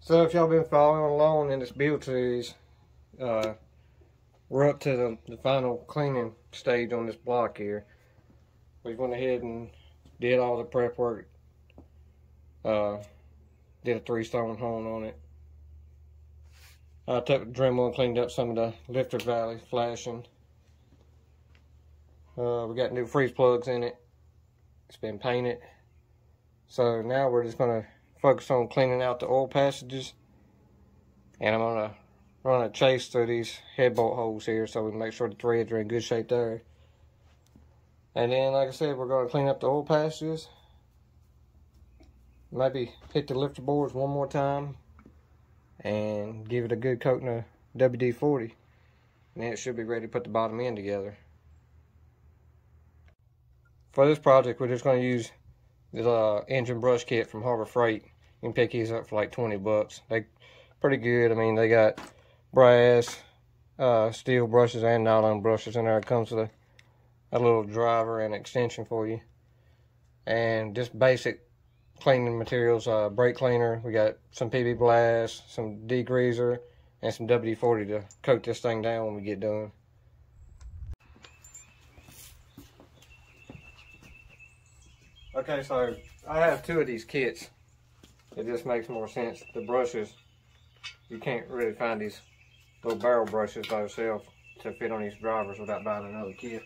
So if y'all been following along in this build series, we're up to the final cleaning stage on this block here. We went ahead and did all the prep work. Did a 3-stone hone on it. I took the Dremel and cleaned up some of the lifter valley flashing. We got new freeze plugs in it. It's been painted. So now we're just going to focus on cleaning out the oil passages. And I'm going to run a chase through these head bolt holes here so we can make sure the threads are in good shape there. And then, like I said, we're going to clean up the oil passages. Maybe hit the lifter boards one more time and give it a good coating of WD-40. And then it should be ready to put the bottom end together. For this project, we're just going to use the engine brush kit from Harbor Freight. You can pick these up for like 20 bucks. They're pretty good. I mean, they got brass, steel brushes and nylon brushes in there. It comes with a little driver and extension for you. And just basic cleaning materials, brake cleaner. We got some PB Blast, some degreaser, and some WD-40 to coat this thing down when we get done. Okay, so I have 2 of these kits. It just makes more sense. The brushes, you can't really find these little barrel brushes by yourself to fit on these drivers without buying another kit.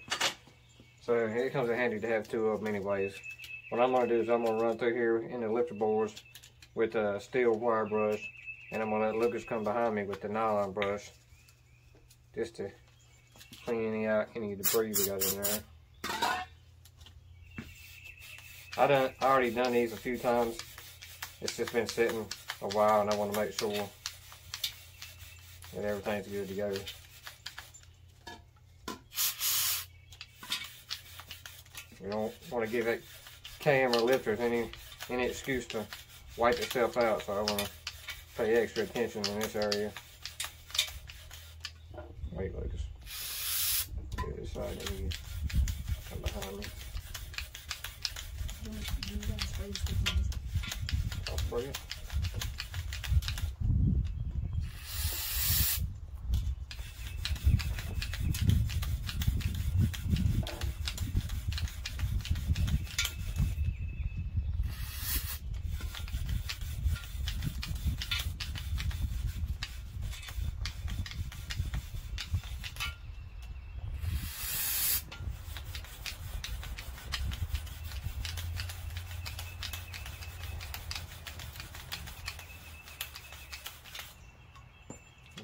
So it comes in handy to have 2 of them anyways. What I'm going to do is I'm going to run through here in the lifter boards with a steel wire brush, and I'm going to let Lucas come behind me with the nylon brush just to clean any debris we got in there. I already done these a few times. It's just been sitting a while and I want to make sure that everything's good to go. We don't want to give that cam or lifters any excuse to wipe itself out, so I want to pay extra attention in this area. Wait, Lucas. Get this side of you. Come behind me. I'll spray it.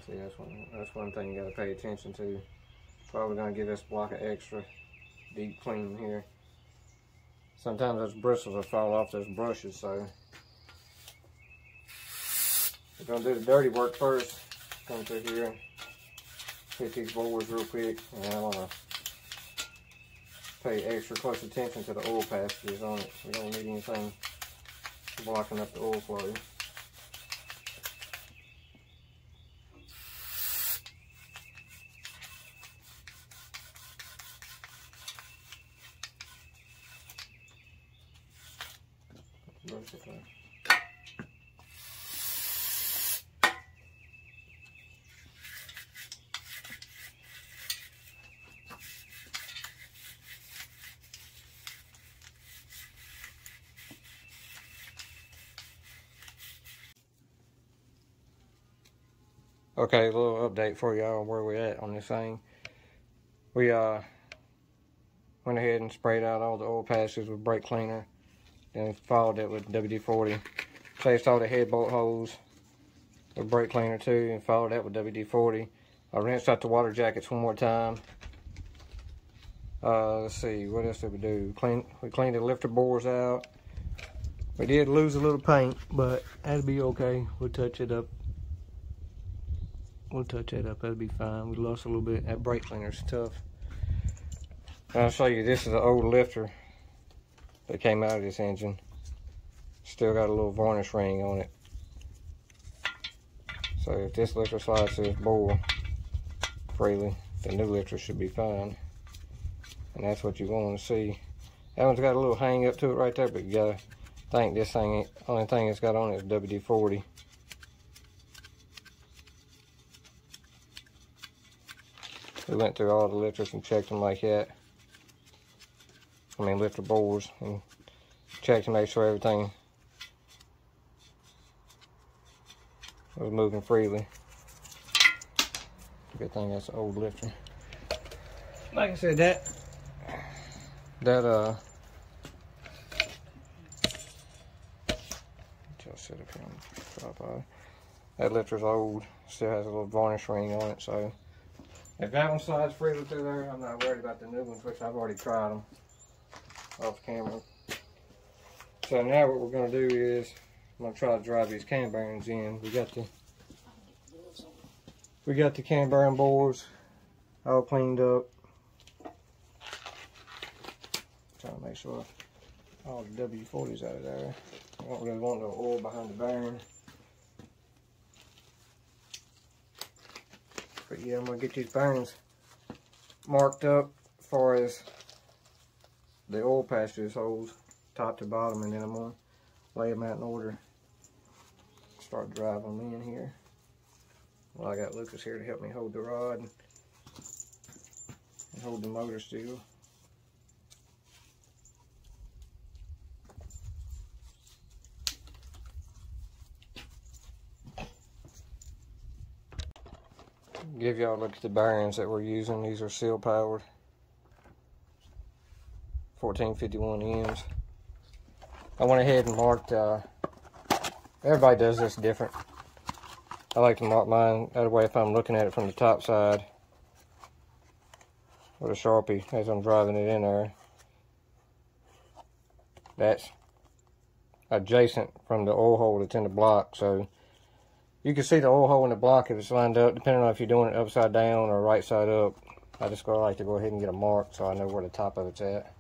See, that's one thing you got to pay attention to. Probably going to give this block an extra deep clean here. Sometimes those bristles will fall off those brushes, so we're going to do the dirty work first. Come through here, hit these boards real quick, and I want to pay extra close attention to the oil passages on it. We don't need anything blocking up the oil flow. Okay, a little update for y'all on where we're at on this thing. We went ahead and sprayed out all the oil passages with brake cleaner, then followed it with WD-40. Chased all the head bolt holes with brake cleaner too, and followed that with WD-40. I rinsed out the water jackets one more time. Let's see, what else did we do? We cleaned the lifter bores out. We did lose a little paint, but that'll be okay. We'll touch it up. We'll touch that up, that'll be fine. We lost a little bit. That brake cleaner's tough. And I'll show you, this is an old lifter that came out of this engine. Still got a little varnish ring on it. So if this lifter slides to this bore freely, the new lifter should be fine. And that's what you want to see. That one's got a little hang up to it right there, but you gotta think this thing, only thing it's got on it is WD-40. We went through all the lifters and checked them like that. I mean lifter bores, and checked to make sure everything was moving freely. Good thing that's an old lifter. Like I said, that just sit up here on the tripod. That lifter's old, still has a little varnish ring on it, so if that one slides freely through there, I'm not worried about the new ones, which I've already tried them off camera. So now what we're going to do is, I'm going to try to drive these cam bearings in. We got the cam bearing bores all cleaned up. Trying to make sure all the W40's out of there. I don't really want no oil behind the bearing. But yeah, I'm going to get these bearings marked up as far as the oil patch through this holes, top to bottom, and then I'm going to lay them out in order. Start driving them in here. Well, I got Lucas here to help me hold the rod and hold the motor still. Give y'all a look at the bearings that we're using. These are seal powered 1451Ms. I went ahead and marked, everybody does this different. I like to mark mine that way if I'm looking at it from the top side with a Sharpie as I'm driving it in there. That's adjacent from the oil hole that's in the block, so you can see the oil hole in the block if it's lined up, depending on if you're doing it upside down or right side up. I just like to go ahead and get a mark so I know where the top of it's at.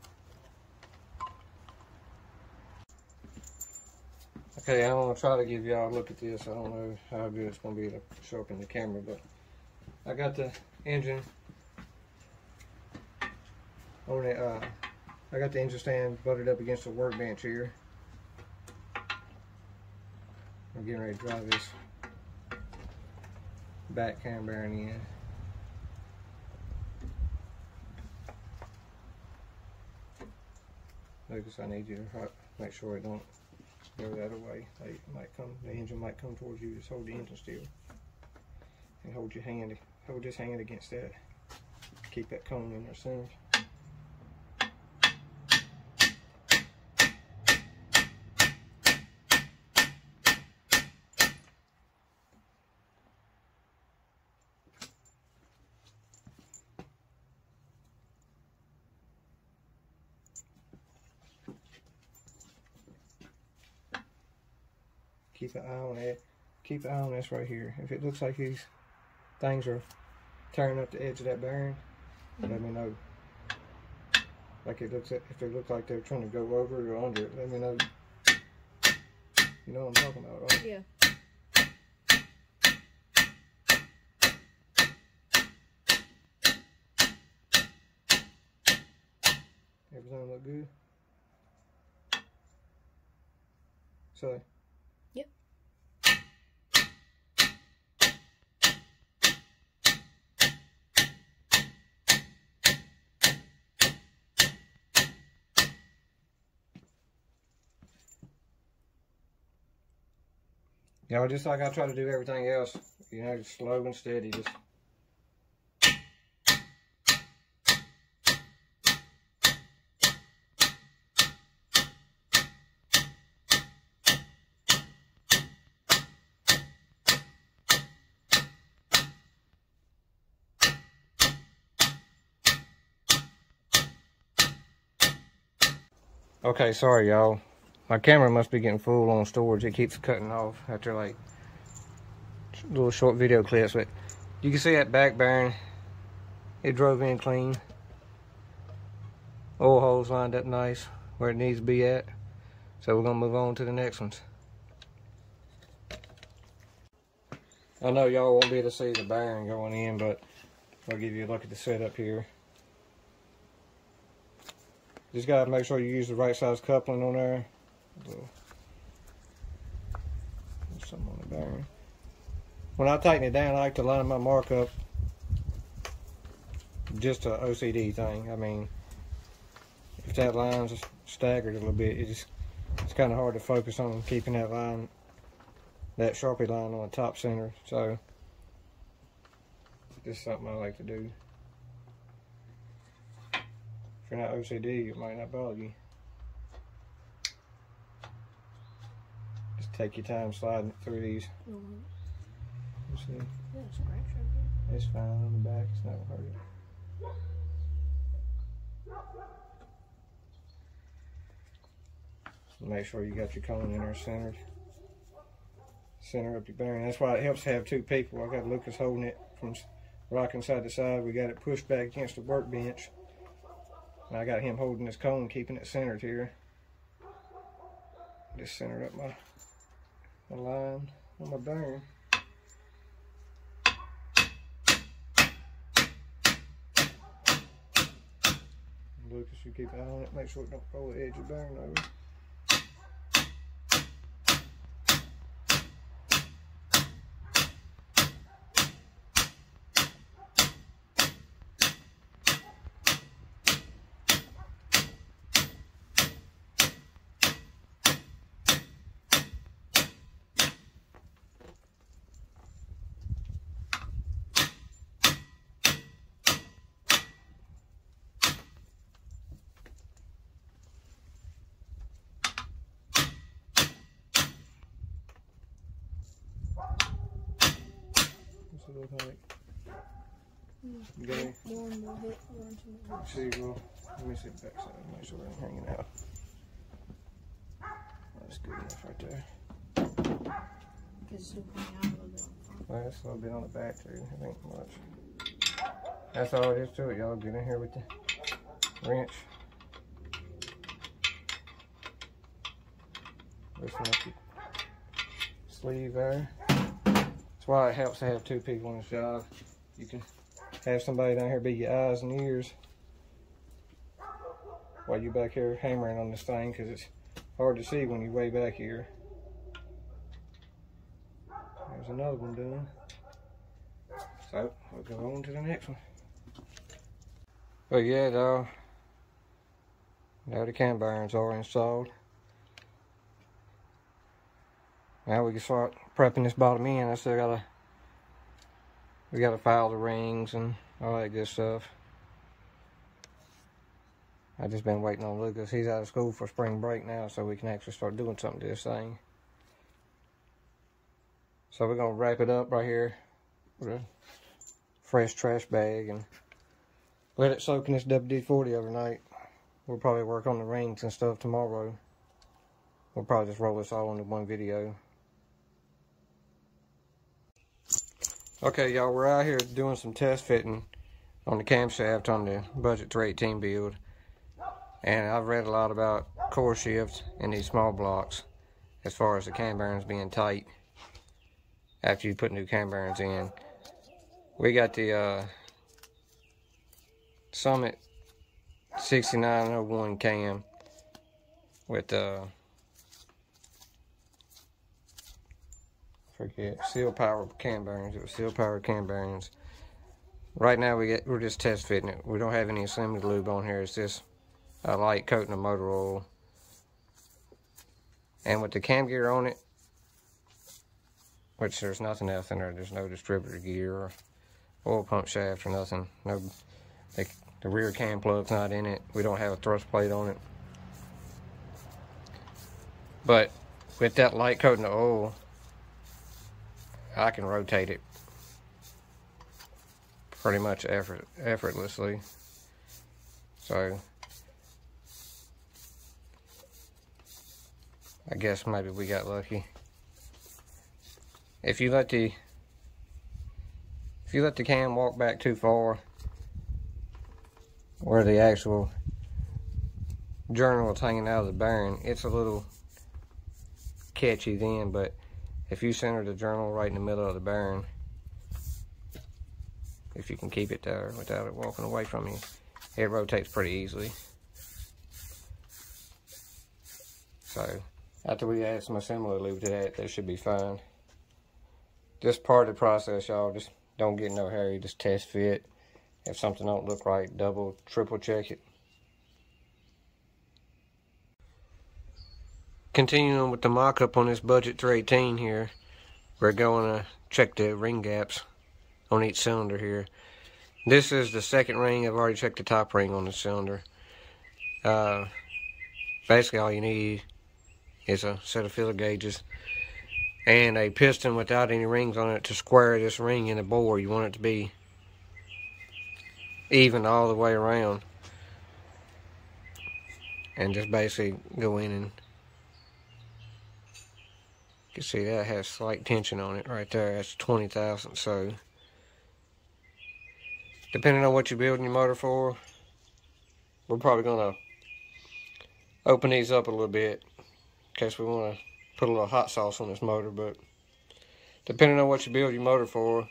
Okay, I'm going to try to give y'all a look at this. I don't know how good it's going to be to show up in the camera, but I got the engine on the, I got the engine stand butted up against the workbench here. I'm getting ready to drive this back cam bearing in. Lucas, I need you to make sure it don't go the other way. The engine might come towards you. Just hold the engine still and hold this hand against that. Keep that cone in there center. Keep an eye on that. Keep an eye on this right here. If it looks like these things are tearing up the edge of that bearing, let me know. Like if they look like they're trying to go over it or under it, let me know. You know what I'm talking about, right? Yeah. Everything look good? So. Yep. You know, just like I try to do everything else, you know, just slow and steady, just. Okay, sorry y'all. My camera must be getting full on storage. It keeps cutting off after like little short video clips, but you can see that back bearing. It drove in clean. Oil holes lined up nice where it needs to be at. So we're gonna move on to the next ones. I know y'all won't be able to see the bearing going in, but I'll give you a look at the setup here. Just gotta make sure you use the right size coupling on there. There's something on the bearing. When I tighten it down, I like to line my mark up just a OCD thing. I mean, if that line's staggered a little bit, it's kind of hard to focus on keeping that line, that Sharpie line on the top center. So this is something I like to do. If you're not OCD, it might not bother you. Just take your time sliding through these. You see? Yeah, scratch right there. It's fine on the back, it's not gonna hurt it. Make sure you got your cone in there centered. Center up your bearing. That's why it helps to have two people. I got Lucas holding it from rocking side to side. We got it pushed back against the workbench. And I got him holding this cone, keeping it centered here. Just centered up my line on my bearing. Lucas, you keep an eye on it, make sure it don't roll the edge of the bearing over. What's it look like? You got it? One more hit, one, two, See, well, let me see the back side, make sure it ain't hanging out. That's good enough right there. It's still coming out a little bit. Well, that's a little bit on the back too, it ain't much. That's all it is to it, y'all. Get in here with the wrench. Loosen up your sleeve there. That's why it helps to have two people on the job. You can have somebody down here be your eyes and ears while you're back here hammering on this thing, because it's hard to see when you're way back here. There's another one done. So we'll go on to the next one. But yeah, though, now the cam bearings are installed. Now we can start prepping this bottom end. I still we gotta file the rings and all that good stuff. I just been waiting on Lucas. He's out of school for spring break now, so we can actually start doing something to this thing. So we're gonna wrap it up right here with a fresh trash bag and let it soak in this WD-40 overnight. We'll probably work on the rings and stuff tomorrow. We'll probably just roll this all into one video. Okay, y'all, we're out here doing some test fitting on the camshaft on the Budget 318 build. And I've read a lot about core shifts in these small blocks as far as the cam bearings being tight after you put new cam bearings in. We got the Summit 6901 cam with seal power cam bearings. It was seal power cam bearings. Right now we're just test fitting it. We don't have any assembly lube on here. It's just a light coating of motor oil. And with the cam gear on it, which there's nothing else in there. There's no distributor gear or oil pump shaft or nothing. No, the rear cam plug's not in it. We don't have a thrust plate on it. But with that light coating of oil, I can rotate it pretty much effortlessly. So I guess maybe we got lucky. If you let the cam walk back too far, where the actual journal is hanging out of the bearing, it's a little catchy then. But if you center the journal right in the middle of the bearing, if you can keep it there without it walking away from you, it rotates pretty easily. So after we add some assembly lube to that should be fine. Just part of the process, y'all. Just don't get no hurry. Just test fit If something don't look right, double, triple check it. Continuing with the mock-up on this Budget 318 here, we're going to check the ring gaps on each cylinder here. This is the second ring. I've already checked the top ring on the cylinder. Basically all you need is a set of filler gauges and a piston without any rings on it to square this ring in the bore. You want it to be even all the way around, and just basically go in, and you can see that has slight tension on it right there. That's 20 thousandths. So depending on what you're building your motor for, we're probably going to open these up a little bit in case we want to put a little hot sauce on this motor. But depending on what you build your motor for,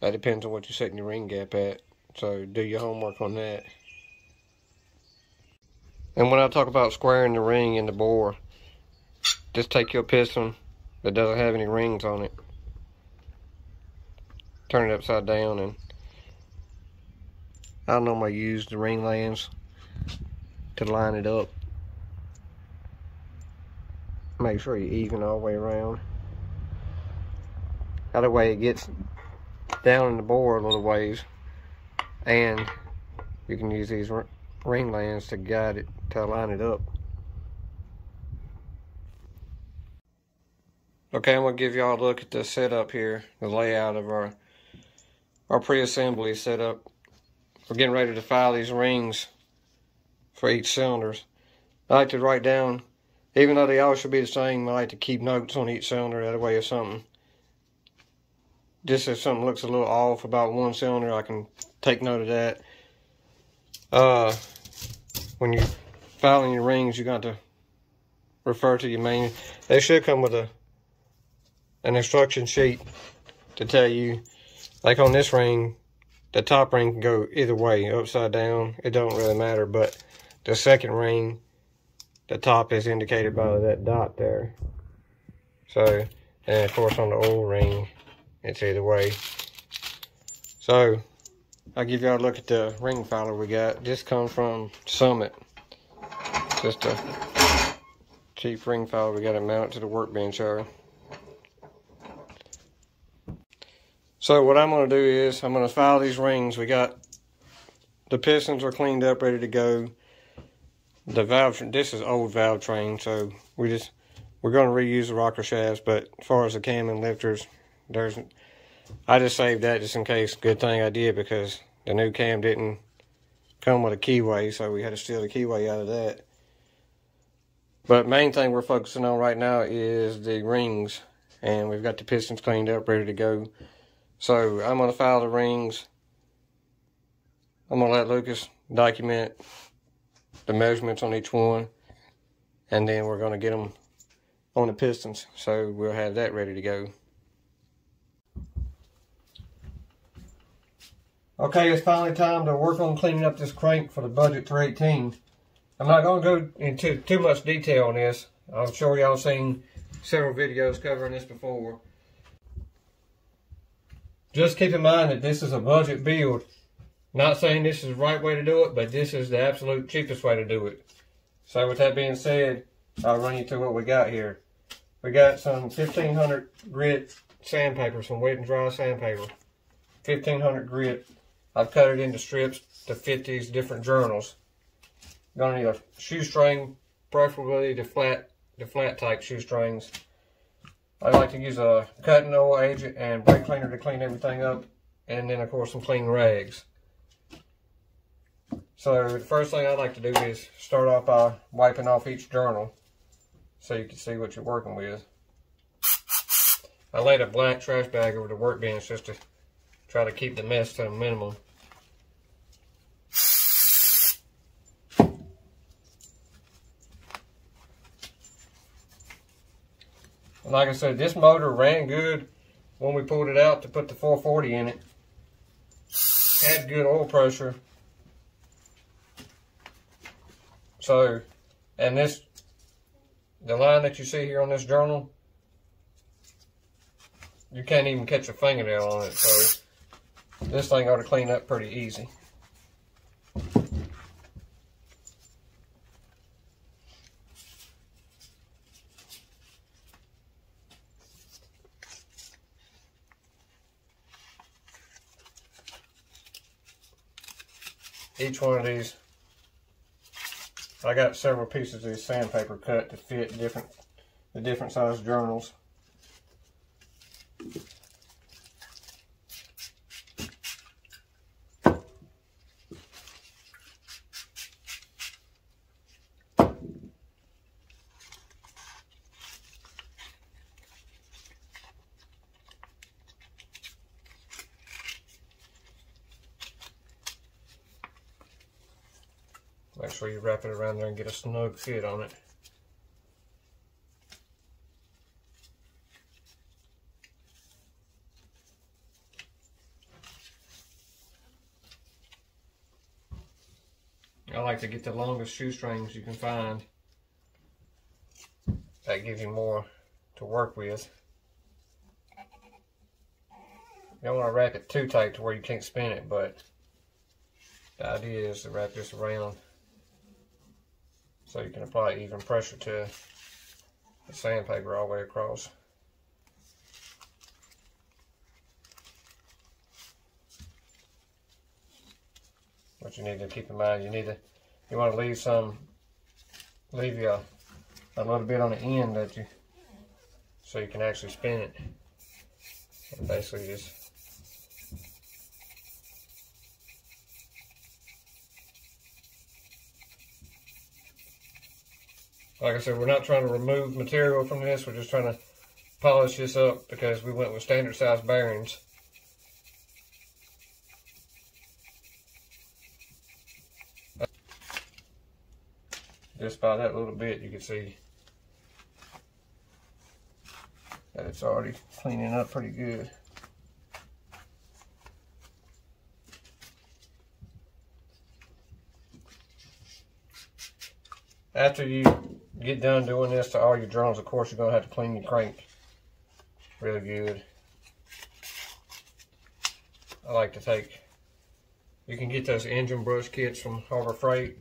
that depends on what you're setting your ring gap at. So do your homework on that. And when I talk about squaring the ring in the bore, just take your piston that doesn't have any rings on it, turn it upside down, and I normally use the ring lands to line it up. Make sure you even all the way around. That way it gets down in the bore a little ways, and you can use these ring lands to guide it, to line it up. Okay, I'm going to give y'all a look at the setup here, the layout of our pre-assembly setup. We're getting ready to file these rings for each cylinders. I like to write down, even though they all should be the same, I like to keep notes on each cylinder. That way if something looks a little off about one cylinder, I can take note of that. When you're filing your rings, you got to refer to your manual. They should come with an instruction sheet to tell you, like on this ring, the top ring can go either way, upside down, it don't really matter. But the second ring, the top is indicated by that dot there. So, and of course on the old ring, it's either way. So I'll give y'all a look at the ring filer we got. This comes from Summit. Just a cheap ring filer. We got it mounted to the workbench here. So what I'm going to do is I'm going to file these rings. We got the pistons are cleaned up, ready to go. The valve, this is old valve train, so we're going to reuse the rocker shafts. But as far as the cam and lifters, I just saved that just in case. Good thing I did, because the new cam didn't come with a keyway, so we had to steal the keyway out of that. But main thing we're focusing on right now is the rings, and we've got the pistons cleaned up, ready to go. So I'm going to file the rings. I'm going to let Lucas document the measurements on each one, and then we're going to get them on the pistons, so we'll have that ready to go. Okay, it's finally time to work on cleaning up this crank for the Budget 318. I'm not going to go into too much detail on this. I'm sure y'all seen several videos covering this before. Just keep in mind that this is a budget build. Not saying this is the right way to do it, but this is the absolute cheapest way to do it. So with that being said, I'll run you through what we got here. We got some 1500 grit sandpaper, some wet and dry sandpaper. 1500 grit. I've cut it into strips to fit these different journals. You're gonna need a shoestring, preferably the flat type shoestrings. I like to use a cutting oil agent and brake cleaner to clean everything up, and then of course some clean rags. So the first thing I like to do is start off by wiping off each journal so you can see what you're working with. I laid a black trash bag over the workbench just to try to keep the mess to a minimum. And like I said, this motor ran good when we pulled it out to put the 440 in it. Had good oil pressure. So, and the line that you see here on this journal, you can't even catch a fingernail on it. So, this thing ought to clean up pretty easy. each one of these, I got several pieces of this sandpaper cut to fit the different size journals. Make sure you wrap it around there and get a snug fit on it. I like to get the longest shoestrings you can find. That gives you more to work with. You don't want to wrap it too tight to where you can't spin it, but the idea is to wrap this around so you can apply even pressure to the sandpaper all the way across. What you need to keep in mind, you want to leave you a little bit on the end so you can actually spin it. And basically just like I said, we're not trying to remove material from this, we're just trying to polish this up because we went with standard size bearings. Just by that little bit you can see that it's already cleaning up pretty good. After you get done doing this to all your journals, of course, you're going to have to clean your crank really good. I like to you can get those engine brush kits from Harbor Freight,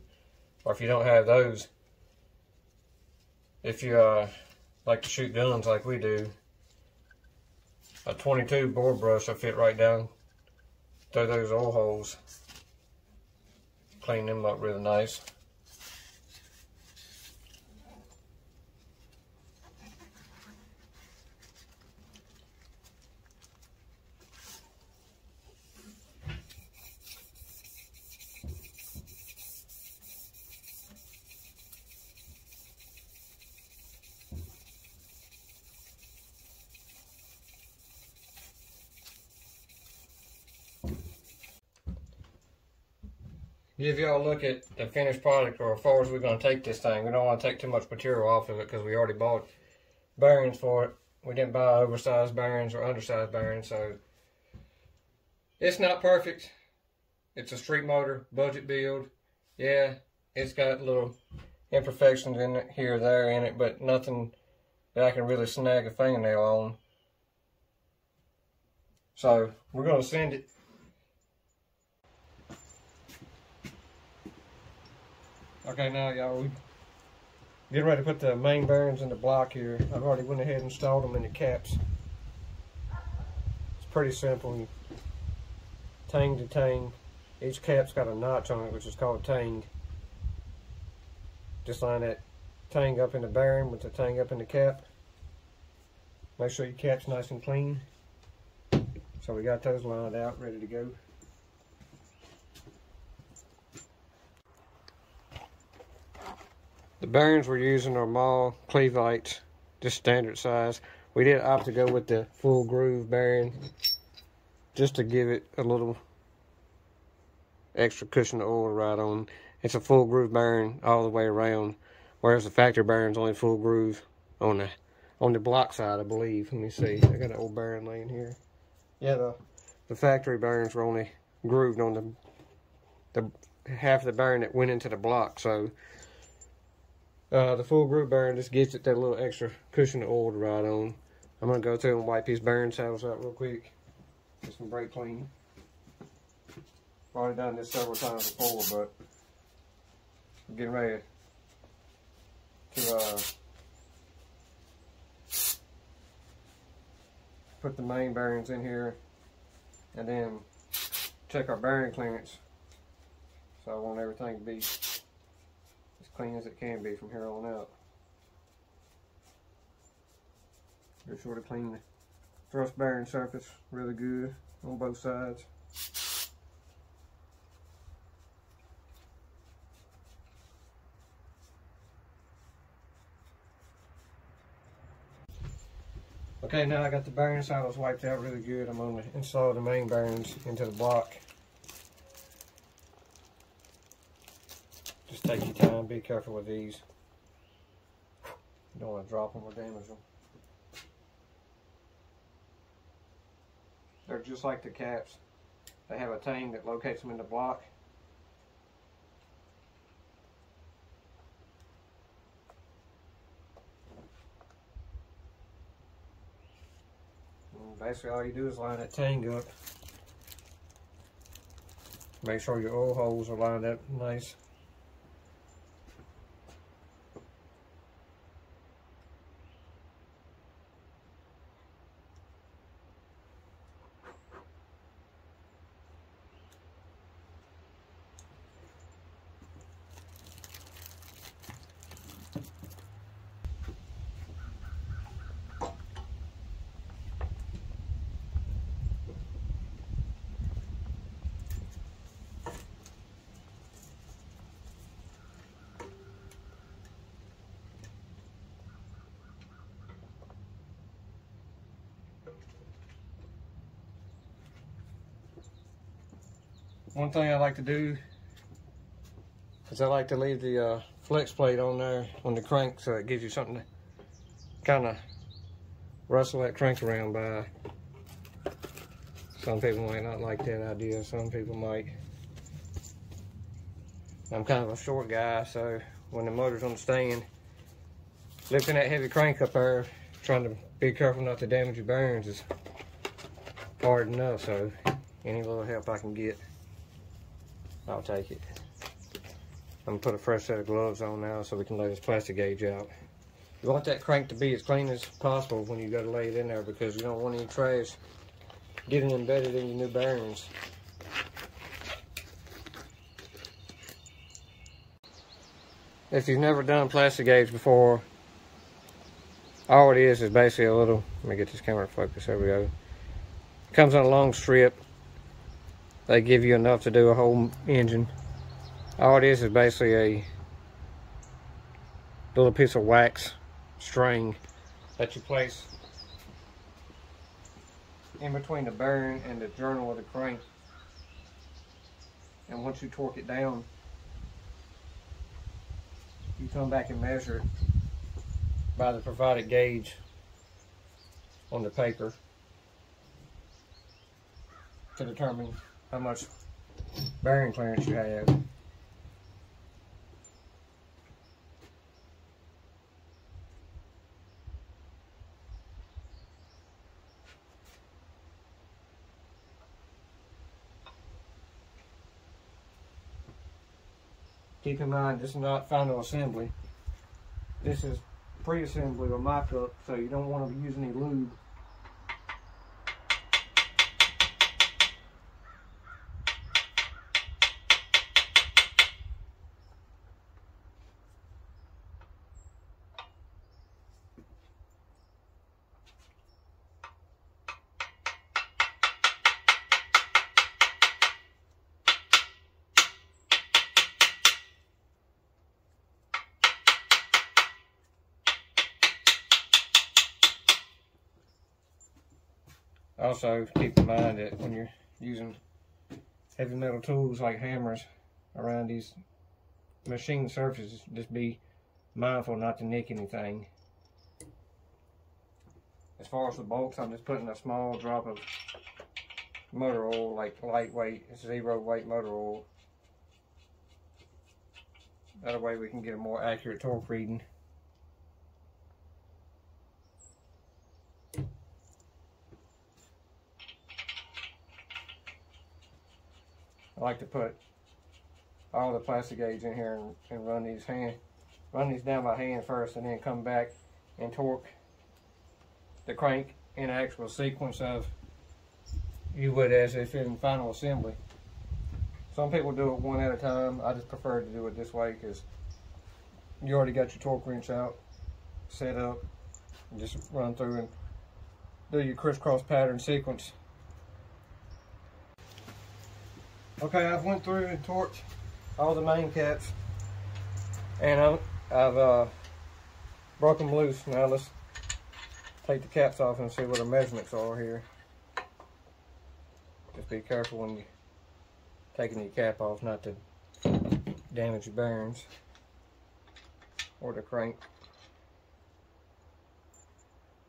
or if you don't have those, if you like to shoot guns like we do, a 22 bore brush will fit right down through those oil holes. Clean them up really nice. Give y'all a look at the finished product, or as far as we're going to take this thing. We don't want to take too much material off of it because we already bought bearings for it. We didn't buy oversized bearings or undersized bearings, so it's not perfect. It's a street motor, budget build. Yeah, it's got little imperfections in it here or there in it, but nothing that I can really snag a fingernail on. So we're going to send it. Okay, now y'all, we getting ready to put the main bearings in the block here. I've already went ahead and installed them in the caps. It's pretty simple. Tang to tang. Each cap's got a notch on it, which is called tang. Just line that tang up in the bearing with the tang up in the cap. Make sure your cap's nice and clean. So we got those lined out, ready to go. The bearings we're using are Mall Clevites, just standard size. We did opt to go with the full groove bearing just to give it a little extra cushion of oil to ride on. It's a full groove bearing all the way around, whereas the factory bearing's only full groove on the block side, I believe. Let me see. I got an old bearing laying here. Yeah, the factory bearings were only grooved on the half of the bearing that went into the block, so the full groove bearing just gives it that little extra cushion of oil to ride on. I'm going to go through and wipe these bearing saddles out real quick. Get some brake clean. I've already done this several times before, but I'm getting ready to put the main bearings in here and then check our bearing clearance. So I want everything to be as clean as it can be from here on out. Just sort of clean the thrust bearing surface really good on both sides. Okay, now I got the bearing saddles wiped out really good. I'm going to install the main bearings into the block. Just take your time, be careful with these. You don't want to drop them or damage them. They're just like the caps. They have a tang that locates them in the block. And basically all you do is line that tang up. Make sure your oil holes are lined up nice. One thing I like to do is I like to leave the flex plate on there on the crank so it gives you something to kind of rustle that crank around by. Some people might not like that idea, some people might. I'm kind of a short guy, so when the motor's on the stand, lifting that heavy crank up there, trying to be careful not to damage your bearings is hard enough, so any little help I can get, I'll take it. I'm gonna put a fresh set of gloves on now so we can lay this plastic gauge out. You want that crank to be as clean as possible when you go to lay it in there because you don't want any trash getting embedded in your new bearings. If you've never done plastic gauge before, all it is basically a little, let me get this camera to focus, there we go. It comes on a long strip. They give you enough to do a whole engine. All it is basically a little piece of wax string that you place in between the bearing and the journal of the crank. And once you torque it down, you come back and measure it by the provided gauge on the paper to determine how much bearing clearance you have. Keep in mind, this is not final assembly. This is pre-assembly or mock-up, so you don't want to use any lube. Also, keep in mind that when you're using heavy metal tools like hammers around these machine surfaces, just be mindful not to nick anything. As far as the bolts, I'm just putting a small drop of motor oil, like lightweight, zero weight motor oil. That way we can get a more accurate torque reading. I like to put all the plastic gauge in here and run these down by hand first, and then come back and torque the crank in actual sequence of you would as if in final assembly. Some people do it one at a time. I just prefer to do it this way because you already got your torque wrench out, set up, and just run through and do your crisscross pattern sequence. Okay, I've went through and torqued all the main caps, and I've broke them loose. Now let's take the caps off and see what the measurements are here. Just be careful when you're taking your cap off not to damage your bearings or the crank.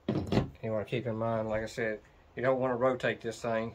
You want to keep in mind, like I said, you don't want to rotate this thing.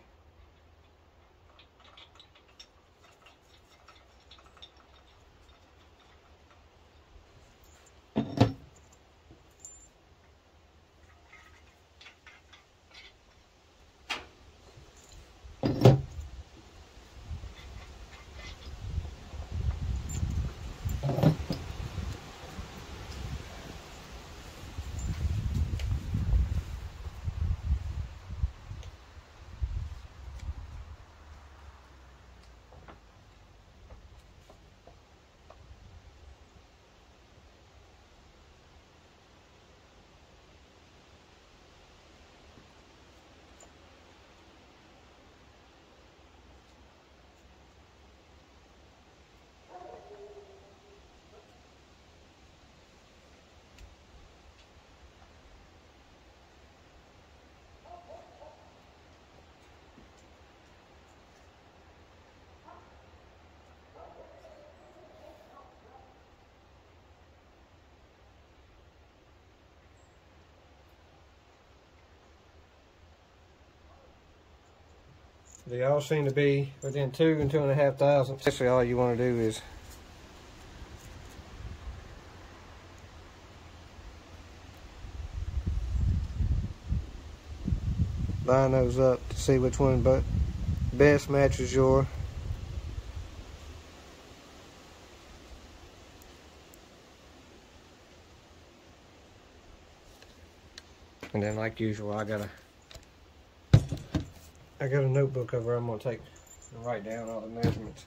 They all seem to be within 2 and 2.5 thousandths. Basically, all you want to do is line those up to see which one best matches your and then, like usual, I got a notebook over. I'm gonna take and write down all the measurements.